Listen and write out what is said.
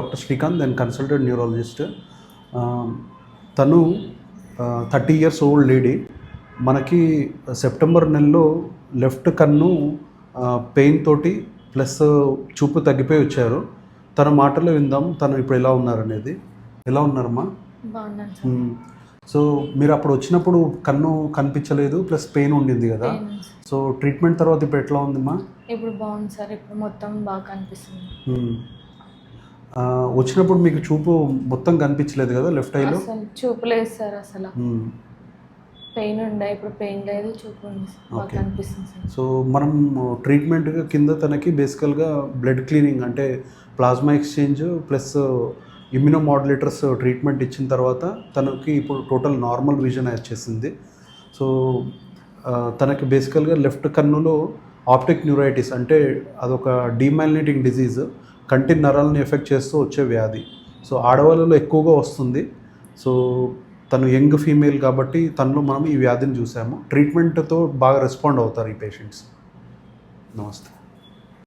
Doctor Srikanth, నేను consultant neurologist. తను 30 years old lady. మనకి సెప్టెంబర్ నెలలో లెఫ్ట్ కన్ను పెయిన్ తోటి ప్లస్ చూపు తగ్గిపోయి వచ్చారు. తన మాటలో విందాం తను ఇప్పుడు ఎలా ఉన్నారనేది. ఎలా ఉన్నారమ్మా? బాగున్నాను సార్. సో మీరు అప్పుడు వచ్చినప్పుడు కన్ను కనిపించలేదు, ప్లస్ పెయిన్ ఉండింది కదా. సో ట్రీట్మెంట్ తర్వాత ఇప్పుడు ఎట్లా ఉందమ్మా? ఇప్పుడు బాగుంది సార్, ఇప్పుడు మొత్తం బాగా కనిపిస్తుంది. వచ్చినప్పుడు మీకు చూపు మొత్తం కనిపించలేదు కదా లెఫ్ట్ ఐలో? అసలు చూపు లేదు సార్, అసలు పెయిన్ ఉండే, ఇప్పుడు పెయిన్ లేదు, చూపు ఉంది, బాగా కనిపిస్తుంది సార్. సో మనం ట్రీట్మెంట్గా కింద తనకి బేసికల్గా బ్లడ్ క్లీనింగ్ అంటే ప్లాస్మా ఎక్స్చేంజ్ ప్లస్ ఇమ్యూనోమాడ్యులేటర్స్ ట్రీట్మెంట్ ఇచ్చిన తర్వాత తనకి ఇప్పుడు టోటల్ నార్మల్ విజన్ వచ్చేసింది. సో తనకి బేసికల్గా లెఫ్ట్ కన్నులో ఆప్టిక్ న్యూరైటిస్ అంటే అదొక డీమైలినేటింగ్ డిజీజ్, కంటి నరాలను ఎఫెక్ట్ చేస్తూ వచ్చే వ్యాధి. సో ఆడవాళ్ళలో ఎక్కువగా వస్తుంది. సో తను యంగ్ ఫీమేల్ కాబట్టి తనలో మనం ఈ వ్యాధిని చూసాము. ట్రీట్మెంట్తో బాగా రెస్పాండ్ అవుతారు ఈ పేషెంట్స్. నమస్తే.